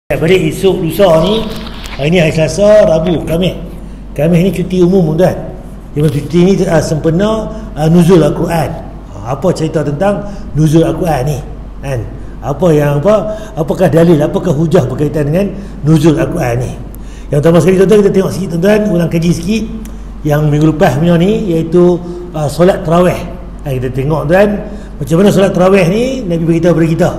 Pada esok lusa ni, hari ni hari Selasa, Rabu, Khamis. Khamis ni cuti umum tuan. Yang cuti ni sempena nuzul Al-Quran. Apa cerita tentang nuzul Al-Quran ni? Kan? Apakah dalil, apakah hujah berkaitan dengan nuzul Al-Quran ni? Yang pertama sekali tuan-tuan, kita tengok sikit tuan-tuan, ulang kaji sikit yang minggu lepas punya ni, iaitu solat tarawih. Kita tengok tuan, macam mana solat tarawih ni Nabi beritahu kepada kita.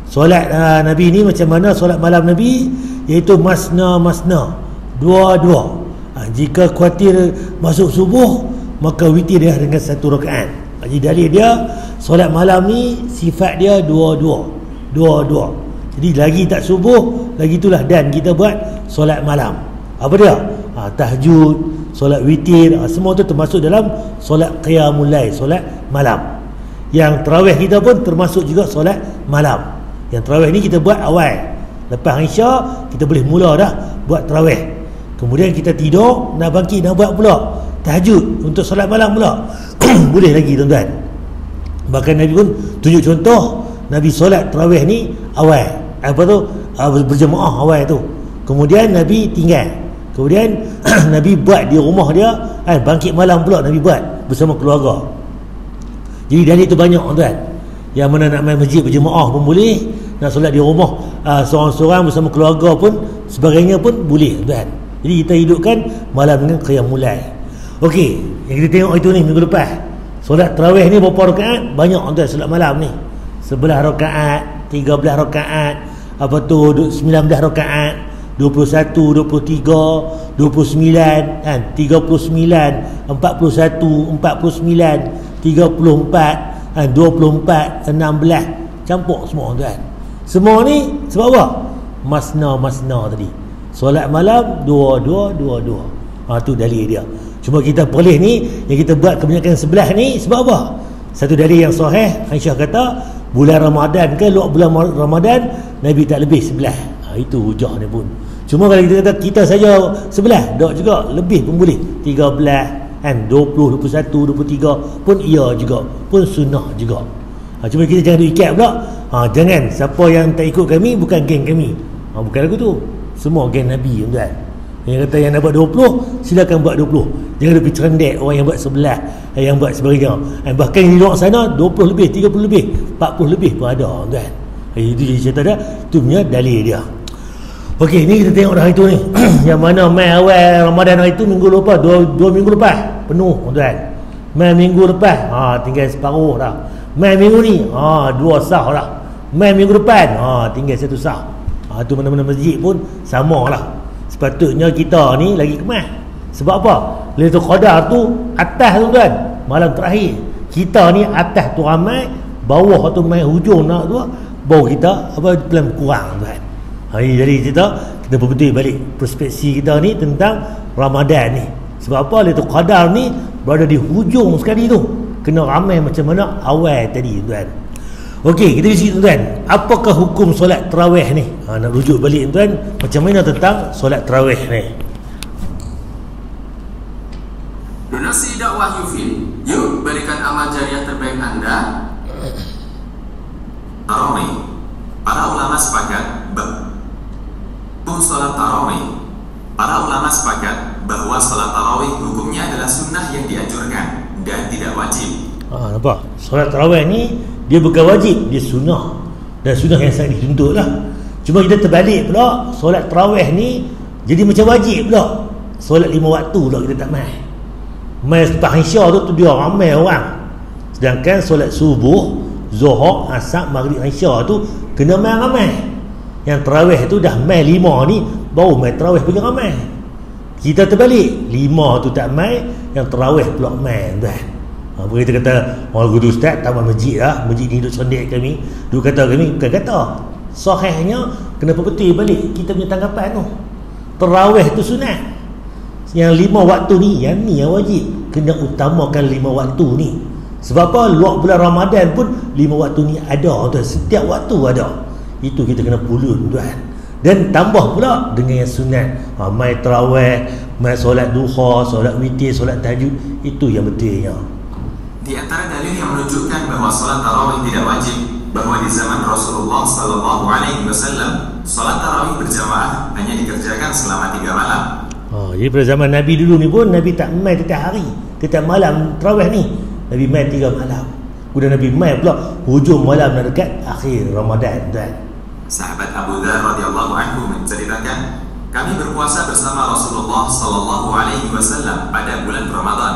Solat Nabi ni macam mana solat malam Nabi, iaitu masna, dua-dua. Jika khawatir masuk subuh, maka witir dia dengan satu rakaat. Jadi dalil dia solat malam ni sifat dia dua-dua. Jadi lagi tak subuh, lagi itulah dan kita buat solat malam. Apa dia? Tahajud, solat witir, semua tu termasuk dalam solat qiyamul lail, solat malam. Yang tarawih kita pun termasuk juga solat malam. Yang tarawih ni kita buat awal. Lepas Isya kita boleh mula dah buat tarawih. Kemudian kita tidur, nak bangkit nak buat pula tahajud untuk solat malam pula. Boleh lagi tuan-tuan. Bahkan Nabi pun tunjuk contoh, Nabi solat tarawih ni awal. Apa tu? Berjemaah awal tu. Kemudian Nabi tinggal. Kemudian Nabi buat di rumah dia, bangkit malam pula Nabi buat bersama keluarga. Jadi dari itu banyak tuan. Yang mana nak main masjid berjemaah pun boleh, nak solat di rumah seorang-seorang bersama keluarga pun sebagainya pun boleh tuan. Jadi kita hidupkan malam dengan qiyamul lail. Okey, yang kita tengok itu ni minggu lepas. Solat tarawih ni berapa rakaat? Banyak tuan solat malam ni. 11 rakaat, 13 rakaat, 19 rakaat, 21, 23, 29 kan, 39, 41, 49, 34, 24, 16, campur semua tuan. Semua ni sebab apa? Masna tadi. Solat malam dua. Tu dalil dia. Cuma kita boleh ni yang kita buat kebanyakan sebelah ni sebab apa? Satu dalil yang sahih, Aisyah kata bulan Ramadan ke luar bulan Ramadan Nabi tak lebih sebelah. Itu hujah ni pun. Cuma kalau kita kata kita saja sebelah, tak juga lebih pun boleh. 13 kan, 20, 21, 23 pun ia juga, pun sunnah juga. Cuma kita jangan ikat pula. Jangan siapa yang tak ikut kami bukan geng kami. Bukan lagu tu. Semua geng Nabi tuan. Yang kata yang nak buat 20, silakan buat 20. Jangan lebih cerendek orang yang buat sebelah, yang buat sebagainya. Bahkan di luar sana 20 lebih, 30 lebih, 40 lebih pun ada tuan. Itu jadi cerita dia, tu punya dalil dia. Okey, ni kita tengok dah hari tu ni. Yang mana mai awal Ramadan hari tu minggu lepas, dua minggu lepas penuh tuan. Mai minggu lepas, tinggal separuh dah. Mai minggu ni, 2 sah dah. Mai minggu depan, tinggal 1 sah. Tu mana-mana masjid pun sama lah. Sepatutnya kita ni lagi kemas. Sebab apa? Lailatul Qadar tu atas tuan, malam terakhir. Kita ni atas tu ramai, bawah tu mai hujung nak tu, bawah kita pelan kurang tuan. Jadi kita berbetul balik perspektif kita ni tentang Ramadan ni. Sebab apa? Lailatul Qadar ni berada di hujung sekali tu. Kena ramai macam mana awal tadi tuan. Okey, kita isi tuan. Apakah hukum solat tarawih ni? Nak rujuk balik tuan, macam mana tentang solat tarawih ni? Donasi dakwah Yufin. Yuk berikan amal jariah terbaik anda. Tarawih. Para ulama sepakat salat tarawih. Para ulama sepakat bahwa salat tarawih hukumnya adalah sunnah yang dianjurkan dan tidak wajib. Nampak? Solat tarawih ni dia bukan wajib, dia sunnah. Dan sunnah yang sangat dituntut lah. Cuma kita terbalik pula, solat tarawih ni jadi macam wajib pula. Solat 5 waktu pula kita tak mai. Mai lepas Isya tu dia ramai orang. Sedangkan solat subuh, Zuhur, Asar, Maghrib, Isya tu kena mai ramai. Yang tarawih tu dah mai 5 ni, baru mai tarawih punya ramai. Kita terbalik, 5 tu tak mai, yang tarawih pula mai tuan. Kita kata orang guru ustaz tamat masjid lah, masjid ni duduk sondek kami, duduk kata kami, bukan kata. Sahihnya kenapa betul balik kita punya tanggapan tu. Tarawih tu sunat. Yang 5 waktu ni, yang ni yang wajib. Kena utamakan 5 waktu ni. Sebab apa? Luar bulan Ramadan pun 5 waktu ni ada tuan. Setiap waktu ada. Itu kita kena pulun tuan. Dan tambah pula dengan yang sunat. Mai tarawih, mai solat duha, solat witir, solat tahajud. Itu yang betulnya. Di antara dalil yang menunjukkan bahwa salat tarawih tidak wajib bahwa di zaman Rasulullah Sallallahu Alaihi Wasallam salat tarawih berjamaah hanya dikerjakan selama 3 malam. Jadi pada zaman Nabi dulu ni pun Nabi tak main setiap hari, setiap malam tarawih ni. Nabi main 3 malam. Kemudian Nabi main pula hujung malam nak dekat akhir Ramadan tuan. Sahabat Abu Dzar radhiyallahu anhu menceritakan, kami berpuasa bersama Rasulullah Sallallahu Alaihi Wasallam pada bulan Ramadan.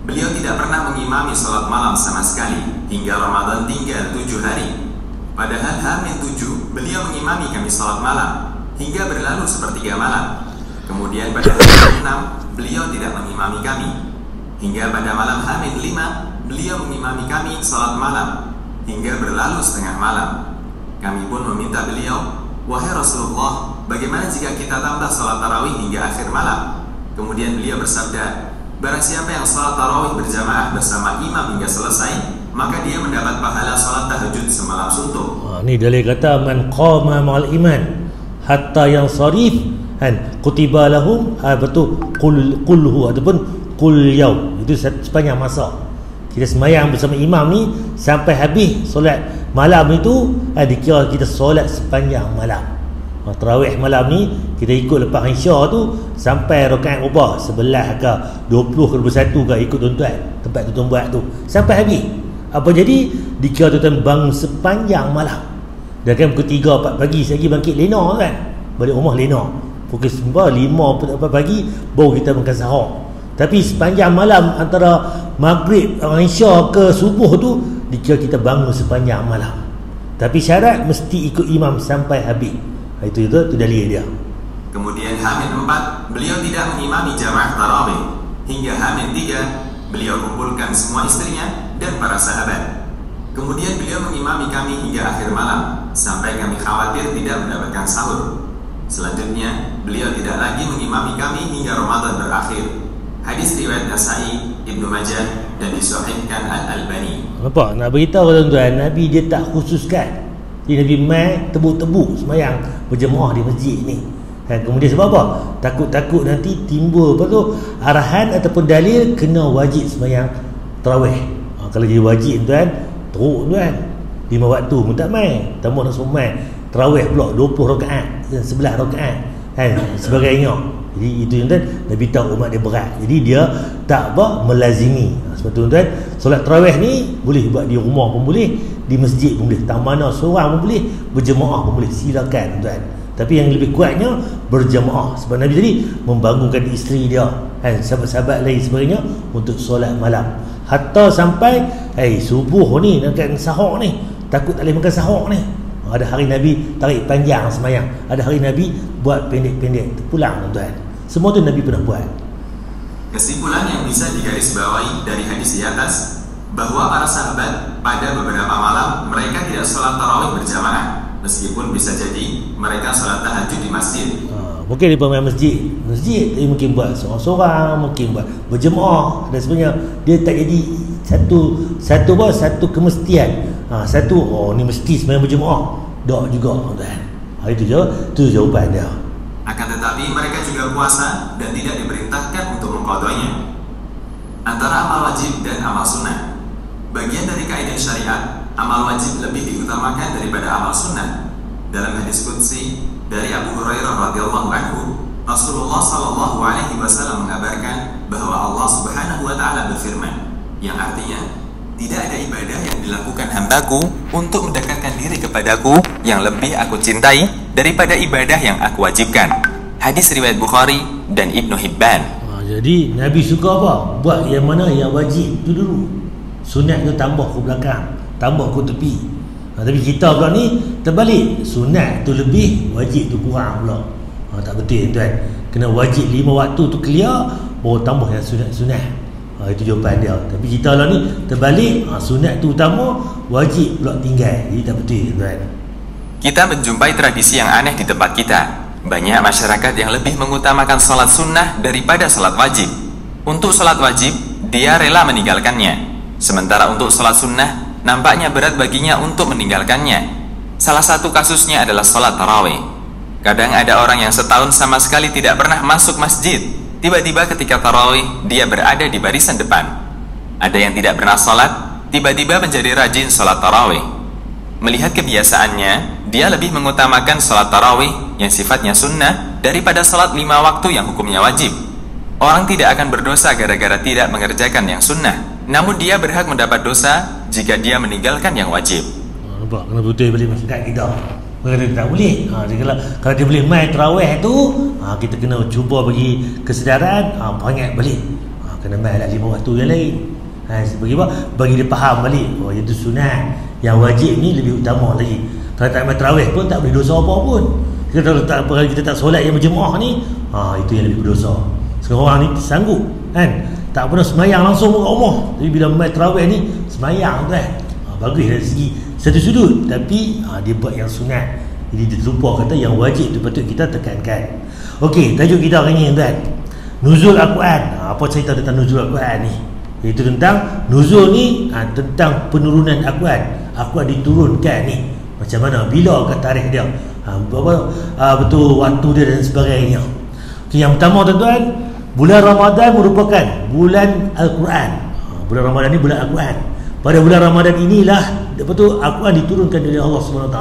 Beliau tidak pernah mengimami salat malam sama sekali hingga Ramadan tinggal 7 hari. Padahal H-7 beliau mengimami kami salat malam hingga berlalu sepertiga malam. Kemudian pada hari ke-6 beliau tidak mengimami kami hingga pada malam H-5 beliau mengimami kami salat malam hingga berlalu setengah malam. Kami pun meminta beliau, wahai Rasulullah, bagaimana jika kita tambah salat tarawih hingga akhir malam? Kemudian beliau bersabda, barang siapa yang salat tarawih berjamaah bersama imam hingga selesai, maka dia mendapat pahala salat tahajud semalam suntuk. Ni dalil kata man qama ma'al iman hatta yang sarif kutiba lahum betul qulhu ataupun qul yaum. Itu sepanjang masa kita semayang bersama imam ni sampai habis solat malam itu, dikira kita solat sepanjang malam. Tarawih malam ni kita ikut lepas Isya tu sampai rakaat berapa, 11 ke 20 ke 21 ke, ikut tuan-tuan tempat tuan-tuan buat tu sampai habis. Apa jadi? Dikira tuan-tuan bangun sepanjang malam. Dan kan pukul 3-4 pagi lagi bangkit lena kan, balik rumah lena. Pukul 5-4 pagi baru kita makan sahur. Tapi sepanjang malam antara maghrib, Isya ke subuh tu dikira kita bangun sepanjang malam. Tapi syarat mesti ikut imam sampai habis. Itu dalil dia. Kemudian H-4 beliau tidak mengimami jamaah tarawih hingga H-3 beliau kumpulkan semua istrinya dan para sahabat. Kemudian beliau mengimami kami hingga akhir malam sampai kami khawatir tidak mendapatkan sahur. Selanjutnya beliau tidak lagi mengimami kami hingga Ramadan berakhir. Hadis riwayat Nasai, Ibnu Majah dan disahihkan Al-Albani. Nampak? Nak beritahu tuan-tuan, Nabi dia tak khususkan. Jadi Nabi mai tebuk-tebuk semayang berjemaah di masjid ni. Kemudian sebab apa? Takut-takut nanti timbul apa tu arahan ataupun dalil kena wajib semayang tarawih. Kalau jadi wajib tuan, teruk tuan. 5 waktu pun tak mai. Tambah nak semai tarawih pula 20 rakaat dan 11 rakaat sebagainya. Jadi itu tuan, Nabi tahu umat dia berat. Jadi dia tak melazimi. Sebab tu tuan, solat tarawih ni boleh buat di rumah pun boleh, di masjid pun boleh, tak mana seorang pun boleh, berjemaah pun boleh, silakan tuan. Tapi yang lebih kuatnya berjemaah. Sebab Nabi tadi membangunkan isteri dia, sahabat-sahabat lain sebagainya untuk solat malam. Hatta sampai subuh ni nak sahur ni, takut tak boleh makan sahur ni. Ada hari Nabi tarik panjang semayang, ada hari Nabi buat pendek-pendek, pulang tuan. Semua tu Nabi pernah buat. Kesimpulan yang bisa digarisbawahi dari hadis di atas, bahwa para sahabat pada beberapa malam mereka tidak sholat tarawih berjamaah, meskipun bisa jadi mereka sholat tahajud di masjid. Mungkin di pemain masjid, dia mungkin buat seorang-seorang, mungkin buat berjemaah dan sebagainya. Dia tak jadi satu kemestian. Ni mesti semayang berjemaah, tak juga tuan. Itu jawapan dia. Akan tetapi mereka juga puasa dan tidak diperintahkan untuk mengqadainya. Antara amal wajib dan amal sunnah, bagian dari kaidah syariat, amal wajib lebih diutamakan daripada amal sunnah. Dalam hadis qudsi dari Abu Hurairah radhiyallahu anhu, Rasulullah sallallahu alaihi wasallam mengabarkan bahwa Allah Subhanahu wa taala berfirman, yang artinya, tidak ada ibadah yang dilakukan hambaku untuk mendekatkan diri kepadaku yang lebih aku cintai daripada ibadah yang aku wajibkan. Hadis riwayat Bukhari dan Ibnu Hibban. Jadi Nabi suka apa? Buat yang mana yang wajib tu dulu. Sunat tu tambah ke belakang, tambah ke tepi. Tapi kita pula ni terbalik. Sunat tu lebih, wajib tu kurang pula. Tak betul tuan. Kena wajib 5 waktu tu clear, baru tambah yang sunat-sunat. Itu jawapan dia. Tapi kita lah ni terbalik, sunat tu utama, wajib pula tinggal. Jadi tak betul tuan. Kita menjumpai tradisi yang aneh di tempat kita. Banyak masyarakat yang lebih mengutamakan salat sunnah daripada salat wajib. Untuk salat wajib, dia rela meninggalkannya. Sementara untuk salat sunnah, nampaknya berat baginya untuk meninggalkannya. Salah satu kasusnya adalah salat tarawih. Kadang ada orang yang setahun sama sekali tidak pernah masuk masjid. Tiba-tiba ketika tarawih, dia berada di barisan depan. Ada yang tidak pernah salat, tiba-tiba menjadi rajin salat tarawih. Melihat kebiasaannya, dia lebih mengutamakan sholat tarawih yang sifatnya sunnah daripada sholat 5 waktu yang hukumnya wajib. Orang tidak akan berdosa gara-gara tidak mengerjakan yang sunnah, namun dia berhak mendapat dosa jika dia meninggalkan yang wajib. Nampak kena betul balik masyarakat kita. Mereka tak boleh. Kalau dia boleh main tarawih tu, kita kena cuba bagi kesedaran, banyak balik. Kena main lah 5 waktu yang lain. Bagi apa? Bagi dia faham balik. Oh, itu sunat. Yang wajib ni lebih utama lagi. Kalau tak main tarawih pun tak boleh dosa apa pun. Kalau kita tak solat yang berjemaah ni, itu yang lebih berdosa. Sekarang orang ni sanggup kan, tak pernah semayang langsung muka rumah, tapi bila main tarawih ni semayang tu kan. Bagus dari segi satu sudut, tapi dia buat yang sunat. Jadi dia terlupa kata yang wajib tu patut kita tekankan. Okey, tajuk kita hari ni tuan, nuzul Al-Quran. Apa cerita tentang nuzul Al-Quran ni? Itu tentang nuzul ni, tentang penurunan Al-Quran. Al-Quran diturunkan ni macam mana, bila ke tarikh dia, betul waktu dia dan sebagainya. Okay, yang pertama tuan-tuan, bulan Ramadan merupakan bulan Al-Quran. Bulan Ramadan ni bulan Al-Quran. Pada bulan Ramadan inilah betul Al-Quran diturunkan oleh Allah SWT.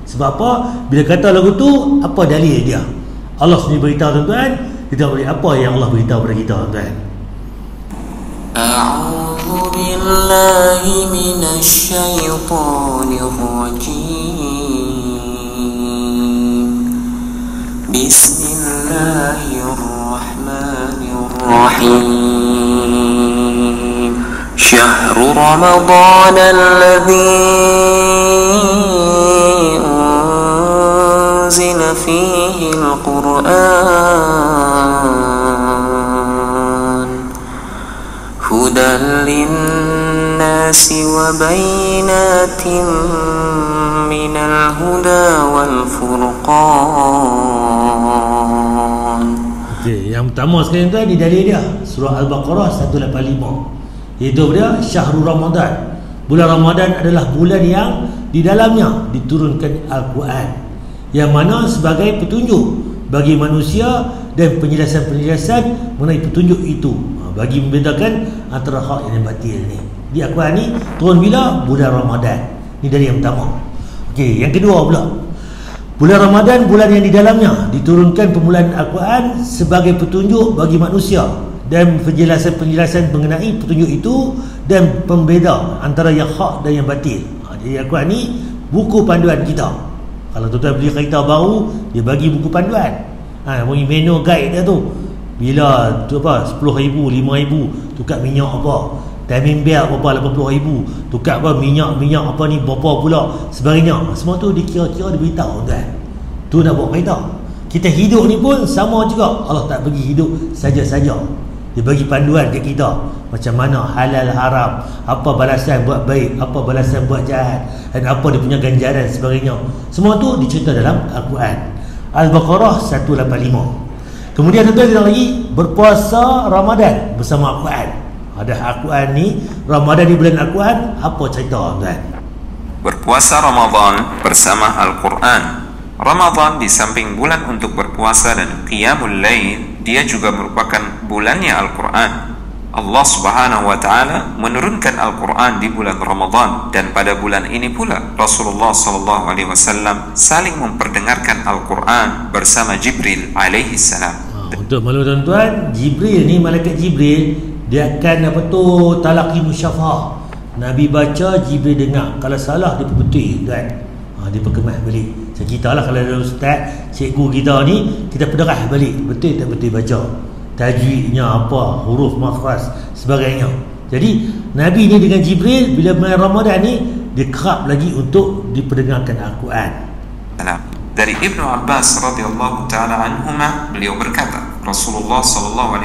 Sebab apa? Bila kata lagu tu, apa dalil dia? Allah sendiri beritahu tuan-tuan. Kita boleh apa yang Allah beritahu kepada kita tuan-tuan? A'udzu billahi minasy syaithanir rajim. Bismillahirrahmanirrahim. Syahrul Ramadan alladzi unzila fihi al-Qur'an hudan lin-nasi wa bayyinatin minal huda wal furqan. Okey, yang pertama sekali tu di dalil dia surah Al-Baqarah 185. Iaitu dia Syahrul Ramadan. Bulan Ramadan adalah bulan yang di dalamnya diturunkan Al-Quran, yang mana sebagai petunjuk bagi manusia dan penjelasan-penjelasan mengenai petunjuk itu, bagi membedakan antara hak dan batil ni. Di Al-Quran ni turun bila? Bulan Ramadan. Ini dari yang pertama. Okey, yang kedua pula, bulan Ramadan bulan yang di dalamnya diturunkan permulaan Al-Quran sebagai petunjuk bagi manusia dan penjelasan-penjelasan mengenai petunjuk itu dan pembeza antara yang hak dan yang batil. Jadi Al-Quran ni buku panduan kita. Kalau tuan-tuan beli kereta baru, dia bagi buku panduan. Bagi menu guide dia tu. Bila tu apa, 10,000, 5,000 tukar minyak apa, timing belt berapa, 80,000 tukar apa, minyak apa ni berapa pula sebagainya. Semua tu dikira-kira diberitahu tuan. Tu nak buat kereta. Kita hidup ni pun sama juga. Allah tak bagi hidup saja-saja. Dia bagi panduan ke kita macam mana halal haram, apa balasan buat baik, apa balasan buat jahat, dan apa dia punya ganjaran sebagainya. Semua tu dicerita dalam Al-Quran. Al-Baqarah 185. Kemudian tuan-tuan lagi berpuasa Ramadan bersama Al-Quran. Ada Al-Quran ni, Ramadan di bulan Al-Quran, apa cerita tuan? Berpuasa Ramadan bersama Al-Quran. Ramadan di samping bulan untuk berpuasa dan qiyamul lail, dia juga merupakan bulannya Al-Quran. Allah Subhanahu wa Ta'ala menurunkan Al-Quran di bulan Ramadan, dan pada bulan ini pula Rasulullah SAW saling memperdengarkan Al-Quran bersama Jibril alaihi salam. Untuk maklum tuan-tuan, Jibril ni, malaikat Jibril, dia akan talaqi musyafah. Nabi baca, Jibril dengar. Kalau salah dia betul tuan. Dia perkemas balik. Macam kita lah, kalau ada ustaz, cikgu kita ni, kita pederah balik, betul tak betul baca, tajwidnya apa, huruf makhraj sebagainya. Jadi Nabi ni dengan Jibril bila main Ramadan ni, dia kerap lagi untuk diperdengarkan Al-Quran. Dari Ibnu Abbas radhiyallahu taala anhuma, beliau berkata, Rasulullah SAW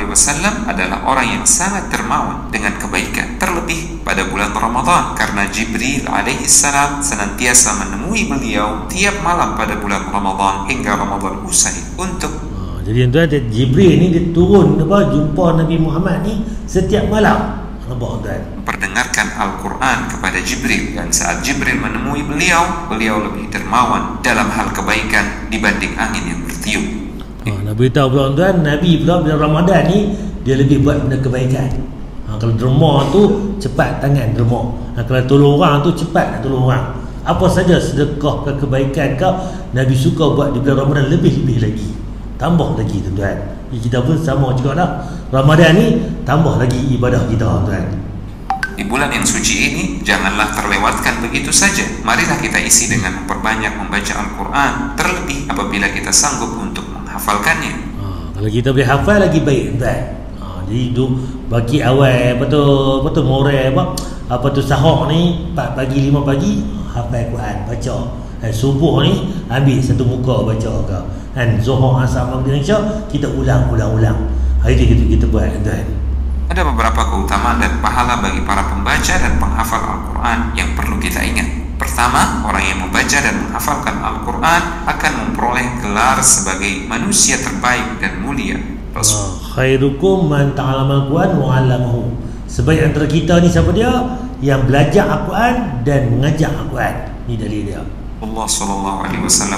adalah orang yang sangat dermawan dengan kebaikan, terlebih pada bulan Ramadan, karena Jibril alaihi salam senantiasa menemui beliau tiap malam pada bulan Ramadan hingga Ramadan usai untuk jadi tuan, Jibril ni dia turun jumpa Nabi Muhammad ni setiap malam. Nampak tuan? Perdengarkan Al-Quran kepada Jibril, dan saat Jibril menemui beliau, beliau lebih dermawan dalam hal kebaikan dibanding angin yang bertiup. Nak beritahu pula tuan, Nabi pula bila Ramadan ni dia lebih buat benda kebaikan. Kalau derma tu cepat tangan derma. Kalau tolong orang tu cepat nak tolong orang. Apa saja sedekah ke kebaikan kau Nabi suka buat di bulan Ramadan lebih-lebih lagi. Tambah lagi tuan-tuan. Kita pun sama juga lah. Ramadan ni tambah lagi ibadah kita tuan. Di bulan yang suci ini, janganlah terlewatkan begitu saja. Marilah kita isi dengan memperbanyak membaca Al-Quran, terlebih apabila kita sanggup untuk menghafalkannya. Kalau kita boleh hafal lagi baik tuan. Jadi tu bagi awal apa tu moral apa tu sahur ni 4 pagi 5 pagi hafal Quran baca. Subuh ni ambil satu muka baca ke. Zuhur asar maghrib isya kita ulang. Hari tu kita buat tuan. Ada beberapa keutamaan dan pahala bagi para pembaca dan penghafal Al-Quran yang perlu kita ingat. Pertama, orang yang membaca dan menghafalkan Al-Quran akan memperoleh gelar sebagai manusia terbaik dan mulia. Khairukum man ta'allama al-Quran wa 'allamahu. Sebaik antara kita ni siapa dia? Yang belajar Al-Quran dan mengajar Al-Quran. Ni dalil dia. Allah SAW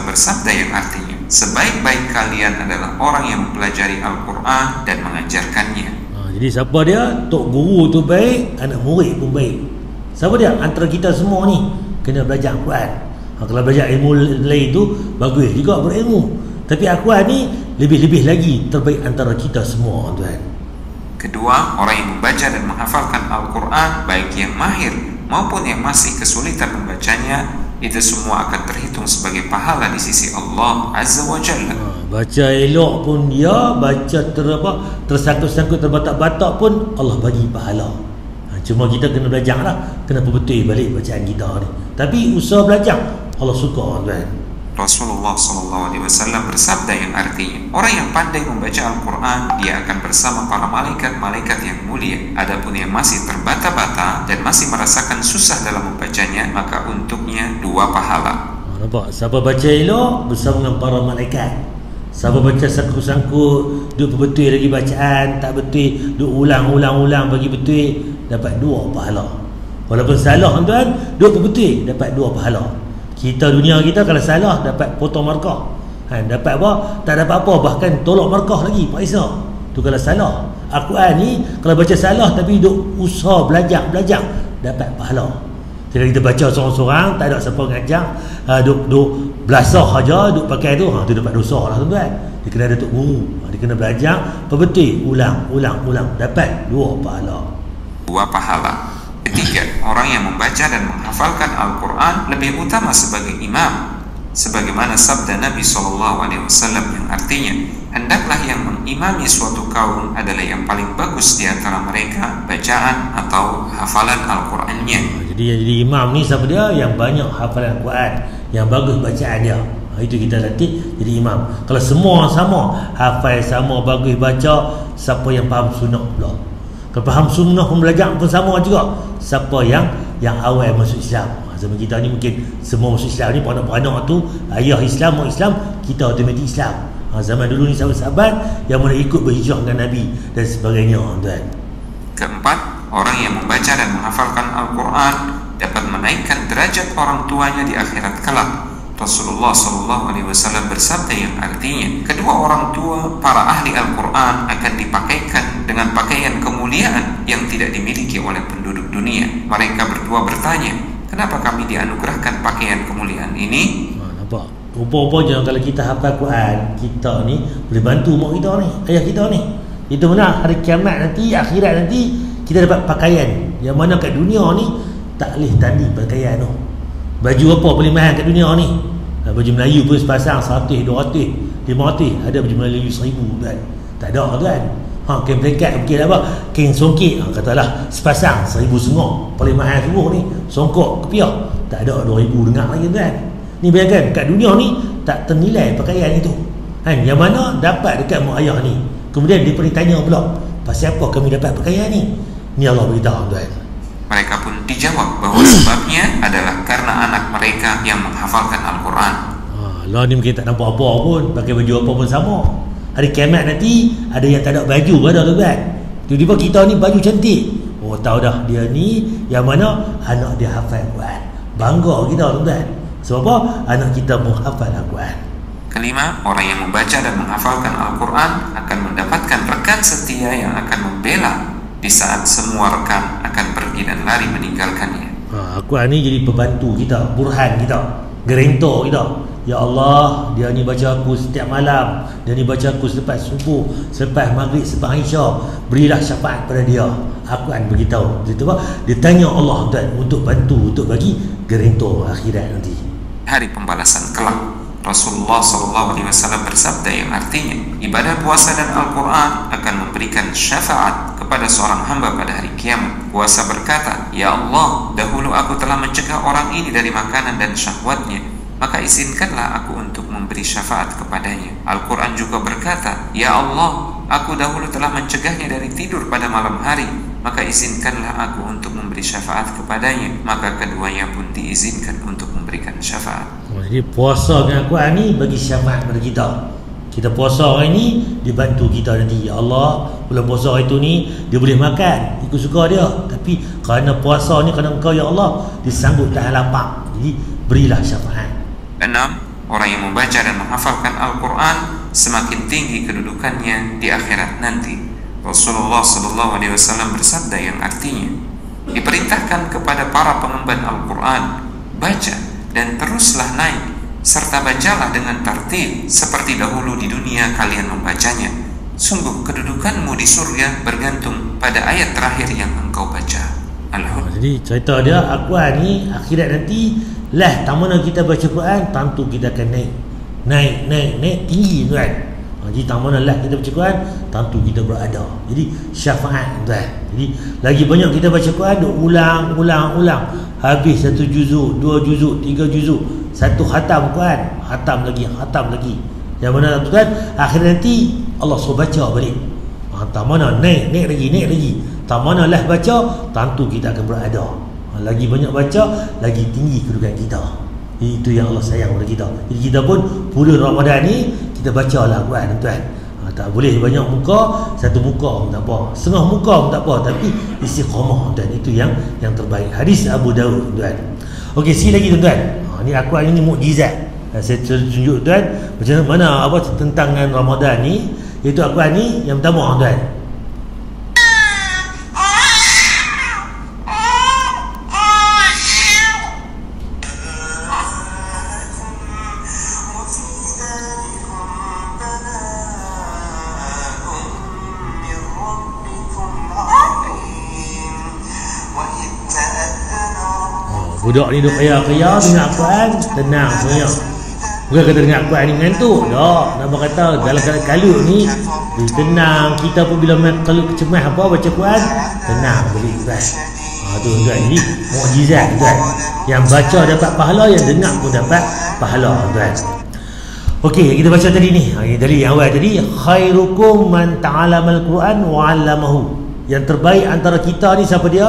bersabda yang artinya, sebaik-baik kalian adalah orang yang mempelajari Al-Quran dan mengajarkannya. Jadi siapa dia? Tok guru tu baik, anak murid pun baik. Siapa dia? Antara kita semua ni kena belajar Al-Quran. Kalau belajar ilmu lain tu bagus juga berilmu. Tapi Al-Quran ni lebih-lebih lagi terbaik antara kita semua tuan. Kedua, orang yang membaca dan menghafalkan Al-Quran, baik yang mahir maupun yang masih kesulitan membacanya, itu semua akan terhitung sebagai pahala di sisi Allah Azza wa Jalla. Baca elok pun dia, baca tersangkut-sangkut terbatak-batak pun Allah bagi pahala. Cuma kita kena belajar lah, kena betul balik bacaan kita ni. Tapi usaha belajar Allah suka tuan. Rasulullah SAW bersabda yang artinya, orang yang pandai membaca Al-Quran, dia akan bersama para malaikat-malaikat yang mulia. Adapun yang masih terbata-bata dan masih merasakan susah dalam membacanya, maka untuknya 2 pahala. Nampak? Siapa baca elok bersama dengan para malaikat. Siapa baca sangkut-sangkut, duk betul lagi bacaan, tak betul, duk ulang bagi betul, dapat 2 pahala. Walaupun salah tuan, duk betul dapat 2 pahala. Kita dunia kita kalau salah dapat potong markah. Dapat apa? Tak dapat apa, bahkan tolak markah lagi Pak Isa. Tu kalau salah. Al-Quran ni kalau baca salah tapi duk usaha belajar dapat pahala. Kalau kita baca seorang-seorang tak ada siapa ngajar, duk belasah aja, duk pakai tu, tu dapat dosa lah tuan. Dia kena ada tok guru. Dia kena belajar betul, ulang, dapat 2 pahala. 2 pahala. Ketiga, orang yang membaca dan menghafalkan Al-Quran lebih utama sebagai imam, sebagaimana sabda Nabi SAW yang artinya, hendaklah yang mengimami suatu kaum adalah yang paling bagus di antara mereka bacaan atau hafalan Al-Qurannya. Jadi imam ni siapa dia? Yang banyak hafalan Al-Quran, yang bagus bacaan dia. Itu kita latih jadi imam. Kalau semua sama, hafal sama, bagus baca, siapa yang faham sunnah pula. Kalau faham sunnah pun belajar pun sama juga. Siapa yang awal masuk Islam. Zaman kita ni mungkin semua masuk Islam ni, beranak-beranak tu ayah Islam, mak Islam, kita otomatik Islam. Zaman dulu ni sahabat-sahabat yang mula ikut berhijrah dengan Nabi dan sebagainya tuan. Keempat, orang yang membaca dan menghafalkan Al-Quran dapat menaikkan derajat orang tuanya di akhirat kelak. Rasulullah SAW bersabda yang artinya, kedua orang tua para ahli Al-Quran akan dipakaikan dengan pakaian kemuliaan yang tidak dimiliki oleh penduduk dunia. Mereka berdua bertanya, kenapa kami dianugerahkan pakaian kemuliaan ini? Nampak? Rupa-rupanya kalau kita hafal Quran, kita ni boleh bantu mak kita ni, ayah kita ni. Itu mana hari kiamat nanti, akhirat nanti, kita dapat pakaian yang mana kat dunia ni tak boleh tanding pakaian tu. Baju apa paling mahal kat dunia ni? Baju Melayu pun sepasang 100, 200, 500. Ada baju Melayu 1000 kan? Tak ada kan? Kain plekat mungkin apa? Kain songkit, katalah sepasang 1000 sengok. Paling mahal semua ni songkok kepiah. Tak ada 2000 dengar lagi kan? Ni bayangkan kat dunia ni tak ternilai pakaian itu. Yang mana dapat dekat mak ayah ni. Kemudian dia pun ditanya pula, pasal apa kami dapat pakaian ni? Ni Allah beritahu tuan. Mereka pun dijawab bahawa sebabnya adalah karena anak mereka yang menghafalkan Al-Quran. Lah ni mungkin tak nampak apa pun, pakai baju apa pun sama. Hari kiamat nanti ada yang tak ada baju ada tu kan. Tiba-tiba kita ni baju cantik. Oh tahu dah dia ni yang mana anak dia hafal Al-Quran. Bangga kita tu kan. Sebab apa? Anak kita menghafal Al-Quran. Kelima, orang yang membaca dan menghafalkan Al-Quran akan mendapatkan rekan setia yang akan membela di saat semua rekan akan pergi dan lari meninggalkannya. Al-Quran ni jadi pembantu kita, burhan kita, gerentor kita. Ya Allah, dia ni baca aku setiap malam, dia ni baca aku selepas subuh, selepas maghrib, selepas Isya, berilah syafaat pada dia. Al-Quran beritahu. Dia tanya Allah tuan untuk bantu, untuk bagi gerentor akhirat nanti, hari pembalasan kelak. Rasulullah SAW bersabda yang artinya ibadah puasa dan Al-Quran akan memberikan syafaat kepada seorang hamba pada hari kiamat. Puasa berkata, Ya Allah, dahulu aku telah mencegah orang ini dari makanan dan syahwatnya, maka izinkanlah aku untuk memberi syafaat kepadanya. Al-Quran juga berkata, Ya Allah, aku dahulu telah mencegahnya dari tidur pada malam hari, maka izinkanlah aku untuk memberi syafaat kepadanya. Maka keduanya pun diizinkan untuk memberikan syafaat. Jadi puasa dengan Al-Quran ni bagi syafaat kepada kita. Kita puasa hari ni, dibantu kita nanti. Ya Allah, bulan puasa hari tu ni dia boleh makan ikut suka dia, tapi kerana puasa ni, kerana Engkau ya Allah, disanggup tahan lapar. Jadi berilah syafaat. 6. Orang yang membaca dan menghafalkan Al-Quran semakin tinggi kedudukannya di akhirat nanti. Rasulullah SAW bersabda yang artinya diperintahkan kepada para pengemban Al-Quran, baca dan teruslah naik, serta bacalah dengan tartil seperti dahulu di dunia kalian membacanya. Sungguh kedudukanmu di surga bergantung pada ayat terakhir yang engkau baca. Al-Hud. Jadi cerita dia, Al-Quran ni akhirat nanti lah, tak mana kita baca Quran, tentu kita akan naik tinggi tuan. Jadi tak mana lah kita baca Quran, tentu kita berada. Jadi syafaat tuan. Jadi lagi banyak kita baca Quran, ulang. Habis 1 juzuk, 2 juzuk, 3 juzuk, 1 khatam Quran, khatam lagi. Yang mana tuan, akhir nanti Allah suruh baca balik. Tak mana naik lagi. Tak mana lah baca, tentu kita akan berada. Lagi banyak baca, lagi tinggi kedudukan kita. Itu yang Allah sayang pada kita. Jadi kita pun bulan Ramadan ni kita bacalah Quran tuan. Tak boleh banyak muka, 1 muka pun tak apa, setengah muka pun tak apa, tapi istiqamah tuan. Itu yang terbaik. Hadis Abu Daud tuan. Okey, sekali lagi tuan. Ni Al-Quran ini mukjizat. Saya tunjuk tuan macam mana apa tentang Ramadan ni, iaitu Al-Quran ni yang pertama tuan. Budak ni duk kaya-kaya dengar Al-Quran, tenang sebenarnya. Bukan kata dengar Al-Quran ni mengantuk. Tak, nak kata dalam kalut ni tenang. Kita pun bila kalut cemas apa baca Quran, tenang balik tuan. Tu tuan. Jadi mukjizat tuan. Yang baca dapat pahala, yang dengar pun dapat pahala tuan. Okey, kita baca tadi ni. Ini tadi yang awal tadi, khairukum man ta'alamal Quran wa 'allamahu. Yang terbaik antara kita ni siapa dia?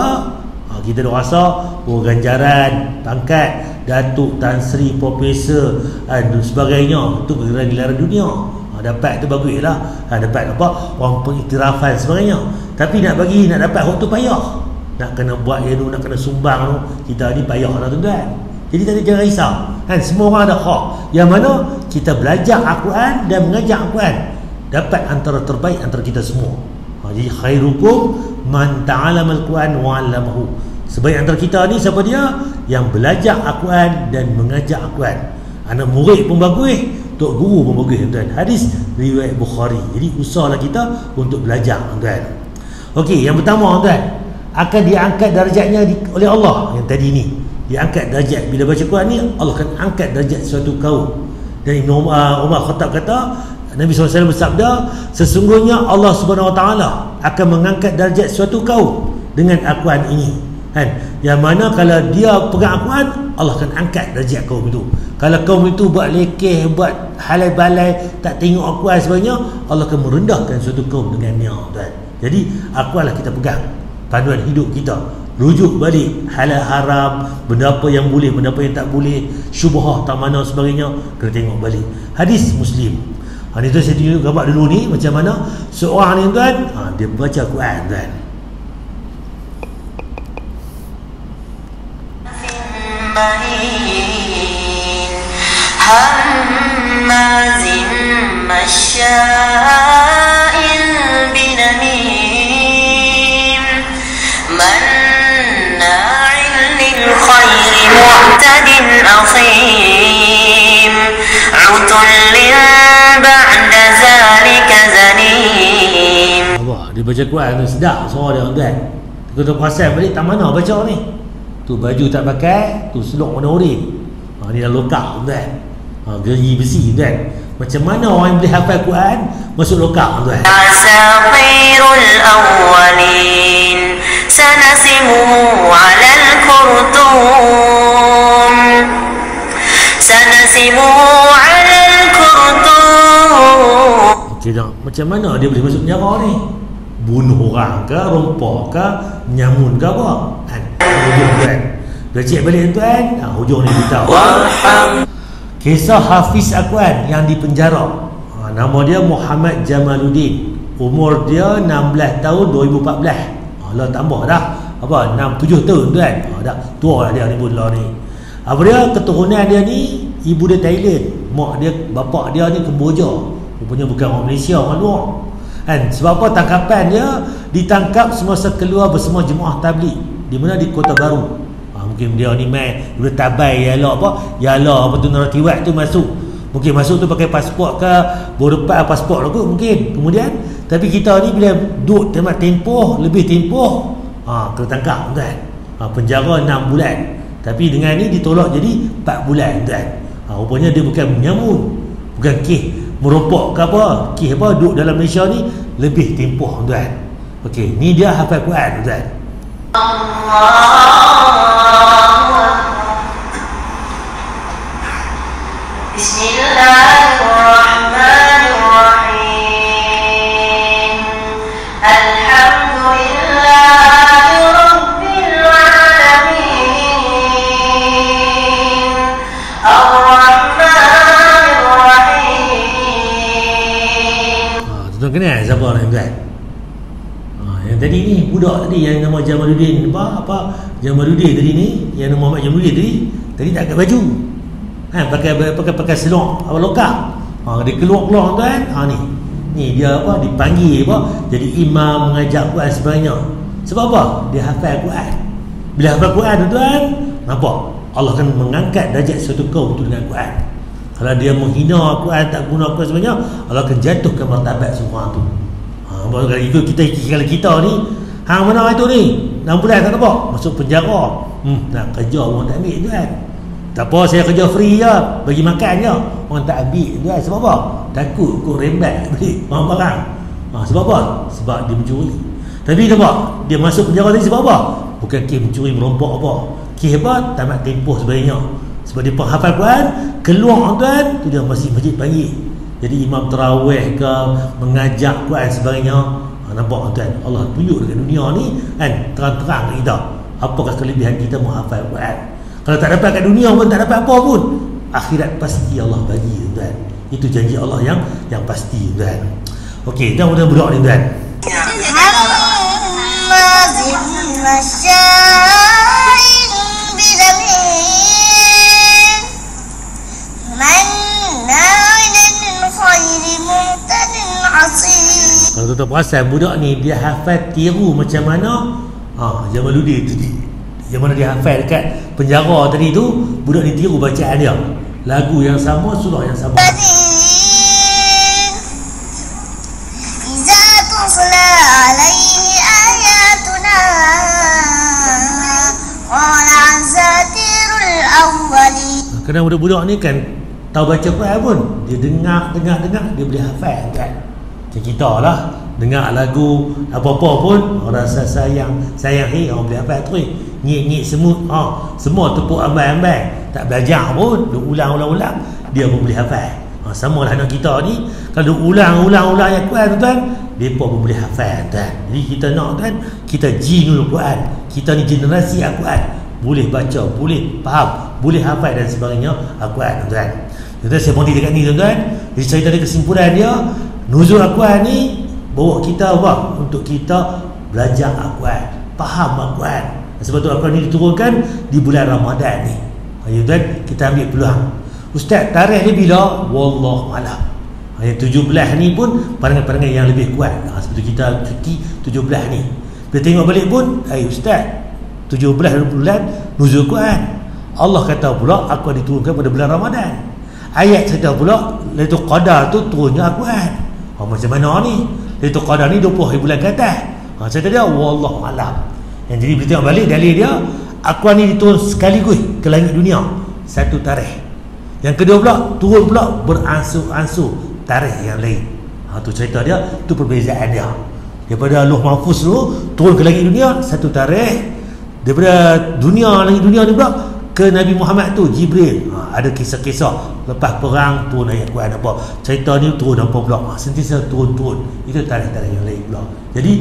Kita dah rasa ganjaran, pangkat, datuk, tan sri, profesor dan sebagainya, itu gelaran dunia. Dapat tu bagus lah. Dapat apa? Orang pengiktirafan sebagainya. Tapi nak dapat hak tu payah. Nak kena buat yang tu, nak kena sumbang tu, kita ni payah lah tuan. Jadi tak ada jangan risau. Semua orang ada hak. Yang mana kita belajar Al-Quran dan mengajar Al-Quran, dapat antara terbaik antara kita semua. Jadi khairukum man ta'alamal Quran wa 'allamahu. Sebaik antara kita ni siapa dia? Yang belajar Al-Quran dan mengajar Al-Quran. Anak murid pun bagus, tok guru pun bagus tuan. Hadis riwayat Bukhari. Jadi usahlah kita untuk belajar tuan. Okey, yang pertama tuan, akan diangkat darjatnya oleh Allah. Yang tadi ni diangkat darjat. Bila baca Quran ni, Allah akan angkat darjat suatu kaum. Dan Umar Khattab kata, Nabi SAW bersabda, sesungguhnya Allah Subhanahu Wa Taala akan mengangkat darjat suatu kaum dengan Al-Quran ini. Yang mana kalau dia pegang Al-Quran, Allah akan angkat darjat kaum itu. Kalau kaum itu buat lekeh, buat halai balai, tak tengok Al-Quran sebagainya, Allah akan merendahkan suatu kaum dengannya tuan. Jadi Al-Quran lah kita pegang, panduan hidup kita. Rujuk balik halal haram, benda apa yang boleh, benda apa yang tak boleh, syubhah tak mana sebagainya, kena tengok balik. Hadis Muslim. Ini tu saya tunjuk gambar dulu ni macam mana seorang ni tuan, dia baca Quran tuan. Hammazin masya'in binamim manna'in lil Dia baca Quran tu sedap suara dia tuan. Kita perasan balik tak mana baca ni. Tu baju tak pakai, tu seluk warna oranye. Ni dah lokal tuan. Geri besi tuan. Macam mana orang yang boleh hafal Quran masuk lokal tuan? Asatirul awwalin sanasimuhu 'alal khurtum sanasimuhu 'alal khurtum. Okey dah. Macam mana dia boleh masuk penjara ni? Bunuh orang ke, rompak ke, menyamun ke apa? Hujung tuan. Bila cek balik tuan, hujung ni beritahu. Kisah Hafiz Al-Quran yang dipenjara. Nama dia Muhammad Jamaluddin. Umur dia 16 tahun 2014. Lah tambah dah. Apa? 6-7 tahun tuan. Dah tua dah dia ni budak ni. Apa dia? Keturunan dia ni ibu dia Thailand. Mak dia, bapak dia ni Kemboja. Rupanya bukan orang Malaysia, orang luar. Kan? Sebab apa tangkapan dia ditangkap semasa keluar bersama jemaah tabligh. Di mana? Di Kota Baru. Mungkin dia ni main udah tabai yalah apa tu naratiwat tu masuk. Mungkin masuk tu pakai pasport ke, bordepas pasport lah kot mungkin. Kemudian tapi kita ni bila duduk tempat tempoh, lebih tempoh, kena tangkap tuan. Penjara 6 bulan. Tapi dengan ni ditolak jadi 4 bulan tuan. Rupanya dia bukan menyamun, bukan kes meropok ke apa, kes apa duduk dalam Malaysia ni lebih tempoh tuan. Okey, ni dia hafal Quran tuan. Bismillahirrahmanirrahim. Alhamdulillahi rabbil alamin. Ar-Rahmanir-Rahim. Tuan kenal siapa ni tuan? Yang tadi ni budak tadi yang nama Jamaluddin apa Jamaluddin tadi ni, yang nama Muhammad Jamaluddin tadi tak pakai baju. Pakai selok apa lokal. Dia keluar tuan. Ni dia apa dipanggil apa jadi imam mengajar Quran sebenarnya. Sebab apa? Dia hafal Quran. Bila hafal Quran tuan, nampak Allah akan mengangkat darjat suatu kaum itu dengan Quran. Kalau dia menghina Quran, tak guna Quran sebenarnya, Allah akan jatuhkan martabat semua tu. Kalau kita ni hang mana itu ni 6 bulan tak nampak masuk penjara. Nak kerja orang tak ambil tuan. Tak apa, saya kerja free je, bagi makan je, orang tak ambil tuan. Sebab apa? Takut kau rembat beli barang-barang. Sebab apa? Sebab dia mencuri. Tapi nampak dia masuk penjara tadi sebab apa? Bukan kes mencuri merompok apa, kes apa? Tamat tempoh sebenarnya. Sebab dia penghafal Quran, keluar tuan tu dia masih masjid panggil jadi imam tarawih ke, mengajak Quran sebagainya. Nampak tuan, Allah tunjuk dekat dunia ni kan, terang-terang kat kita apakah kelebihan kita menghafal Quran. Kalau tak dapat kat dunia pun tak dapat apa pun, akhirat pasti Allah bagi tuan. Itu janji Allah yang pasti tuan. Okey, dah budak ni tuan. Kalau tuan perasan budak ni dia hafal tiru macam mana Jamaluddin tadi. Yang mana dia hafal dekat penjara tadi tu, budak ni tiru bacaan dia. Lagu yang sama, surah yang sama. Iza tusla alaihi ayatuna qala asatirul awwalin. Kerana budak-budak ni kan tahu baca Quran pun, dia dengar dia boleh hafal kan. Macam kita lah dengar lagu apa-apa pun orang rasa sayang orang boleh hafal terus. Nyik semut semua tepuk ambai-ambai, tak belajar pun, duk ulang dia pun boleh hafal. Sama lah anak kita ni, kalau duk ulang ayat Quran tuan, depa pun boleh hafal tuan. Jadi kita nak tuan, kita jinul Quran, kita ni generasi Al-Quran, boleh baca, boleh faham, boleh hafal dan sebagainya Al-Quran tuan. Jadi saya berhenti dekat ni tuan. Jadi cerita dia, kesimpulan dia, nuzul Al-Quran ni bawa kita apa? Untuk kita belajar Al-Quran, faham Al-Quran. Sebab tu Al-Quran ni diturunkan di bulan Ramadan ni. Ya tuan, kita ambil peluang. Ustaz, tarikh ni bila? Wallahualam. Yang 17 ni pun pandangan-pandangan yang lebih kuat. Seperti kita cuti 17 ni. Bila tengok balik pun, Ustaz, 17 bulan nuzul Quran. Allah kata pula aku diturunkan pada bulan Ramadan. Ayat cerita pula Lailatul Qadar tu turunnya Al-Quran. Macam mana ni? Lailatul Qadar ni 20 hari bulan ke atas. Cerita dia wallahu alam. Yang jadi bila tengok balik dalil dia, Al-Quran ni diturun sekaligus ke langit dunia satu tarikh. Yang kedua pula turun pula beransur-ansur tarikh yang lain. Tu cerita dia, tu perbezaan dia. Daripada Lauh Mahfuz dulu turun ke langit dunia satu tarikh. Daripada langit dunia ni pula ke Nabi Muhammad tu Jibril. Ada kisah-kisah lepas perang turun ayat Quran apa. Cerita ni turun apa pula. Sentiasa turun-turun. Itu tarikh-tarikh yang lain pula. Jadi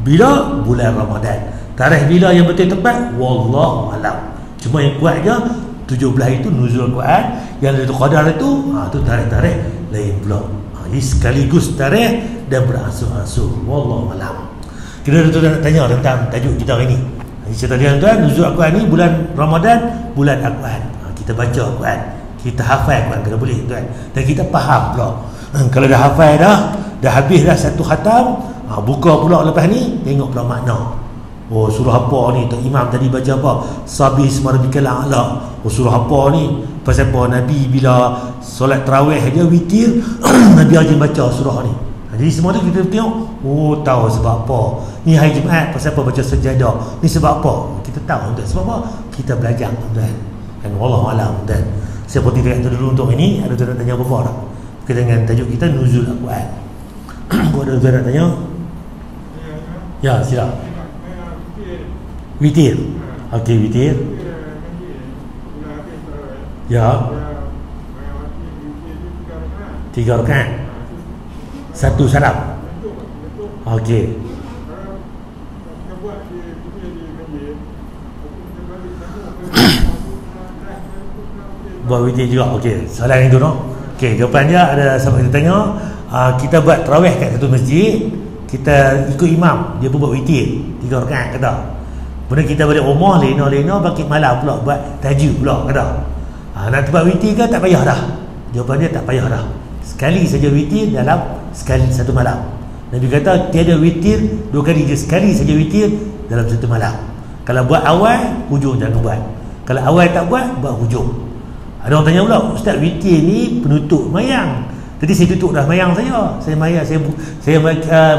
bila bulan Ramadan. Tarikh bila yang betul tepat wallahu alam. Cuma yang kuat je 17 itu nuzul Quran, yang Lailatul Qadar itu tu tarikh-tarikh lain pula. Jadi sekaligus tarikh dan beransur-ansur wallahu alam. Kita nak tanya tentang tajuk kita hari ni. Cerita dia tuan, nuzul Al-Quran ni bulan Ramadan, bulan Al-Quran. Kita baca Al-Quran, kita hafal Al-Quran kalau boleh tuan. Dan kita faham pula. Kalau dah hafal dah habis dah satu khatam, buka pula lepas ni tengok pula makna. Oh, surah apa ni? Tok Imam tadi baca apa? Sabih isma rabbikal a'la. Oh, surah apa ni? Pasal apa Nabi bila solat tarawih dia witir Nabi aja baca surah ni. Jadi semua tu kita tengok, oh tahu sebab apa. Ni hari Jumaat pasal apa baca sejadah. Ni sebab apa? Kita tahu tuan. Sebab apa? Kita belajar tuan. Dan wallahu alam tuan. Seperti tu dulu untuk ini, ada tuan nak tanya apa tak? Kita dengan tajuk kita nuzul Al-Quran. Ada tuan nak tanya? Ya, sila. Witir. Okey, witir. Ya. 3 rakaat. Satu salam. Okey. Buat witir juga. Okey, soalan itu no. Okey, jawapan dia ada sahabat kita tanya, kita buat tarawih kat satu masjid, kita ikut imam, dia pun buat witir 3 rakaat kata. Kemudian kita balik rumah lena bangkit malam pula buat tahajud pula kata. Nak buat witir ke tak payah dah. Jawapan dia tak payah dah. Sekali saja witir dalam satu malam. Nabi kata tiada witir 2 kali je, sekali saja witir dalam satu malam. Kalau buat awal, hujung jangan buat. Kalau awal tak buat hujung. Ada orang tanya pula, ustaz witir ni penutup mayang. Tadi saya tutup dah mayang saya. Saya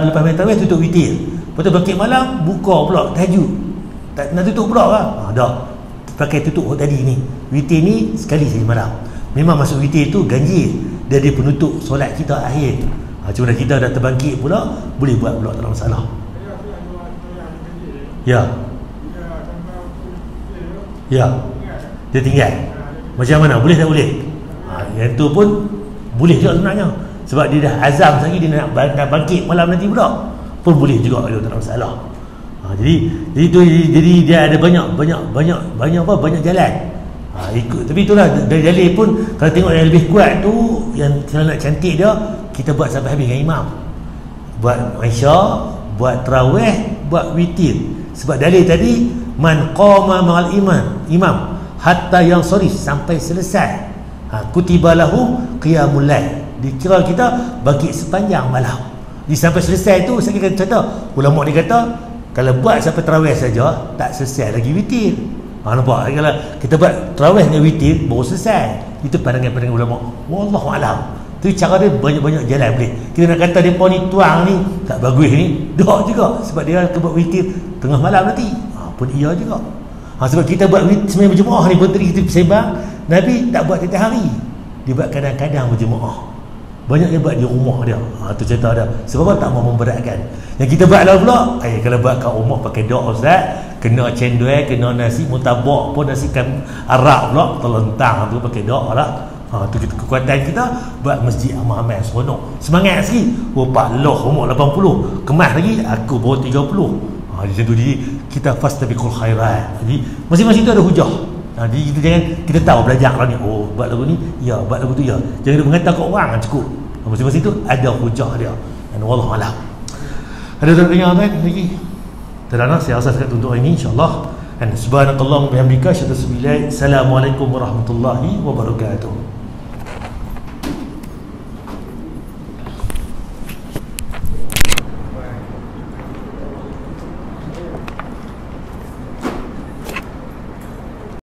lepas main tarawih tutup witir. Lepas tu bangkit malam buka pula tahajud. Tak nak tutup pula lah. Dah pakai tutup tadi ni. Witir ni sekali saja malam. Memang masuk witir tu ganjil. Dia penutup solat kita akhir. Cuma kita dah terbangkit pula, boleh buat pula, tak ada masalah. Ya. Ya. Dia tinggal. Macam mana? Boleh tak boleh? Yang tu pun boleh juga sebenarnya. Sebab dia dah azam lagi dia nak bangkit malam nanti pula. Pun boleh juga, tak ada masalah. Jadi dia ada banyak jalan. Ikut. Tapi itulah dari dalil pun kalau tengok yang lebih kuat tu, yang kalau nak cantik dia, kita buat sampai habis dengan imam. Buat Isya, buat tarawih, buat witir. Sebab dalil tadi man qama ma'al imam hatta yang sorif, sampai selesai. Kutiba lahu qiyamul lail. Dikira kita bagi sepanjang malam. Di sampai selesai tu saya kata cerita, ulama dia kata kalau buat sampai tarawih saja tak selesai lagi witir. Nampak? Kalau kita buat tarawih dengan witir baru selesai. Itu pandangan ulama. Wallahu alam. Tu cara dia banyak-banyak jalan boleh. Kita nak kata depa ni tuang ni tak bagus ni, dak juga sebab dia buat witir tengah malam nanti. Pun iya juga. Sebab kita buat sembahyang berjemaah ni pun tadi kita sembang, Nabi tak buat tiap hari. Dia buat kadang-kadang berjemaah. Banyak dia buat di rumah dia. Tu cerita dia. Sebab apa? Tak mau memberatkan. Yang kita buat lah pula, kalau buat kat rumah pakai doa ustaz, kena cendol, kena nasi mutabak pun, nasi kan Arab pula, terlentang tu pakai doa lah. Tu kita kekuatan kita buat masjid amal-amal seronok. Semangat sikit. Pak loh umur 80, kemas lagi aku baru 30. Macam tu, jadi kita fastabiqul khairat. Jadi masing-masing tu ada hujah. Jadi kita jangan, kita tahu belajar lah ni, buat lagu ni ya, buat lagu tu ya. Jangan mengatakan kat orang cukup. Masing-masing tu ada hujah dia. Dan wallahu alam. Ada tanya tuan lagi? Terana saya rasa sekat untuk ini insya-Allah. Dan subhanakallahumma bihamdika asyhadu an la ilaha illa anta astaghfiruka wa atubu ilaik. Assalamualaikum warahmatullahi wabarakatuh.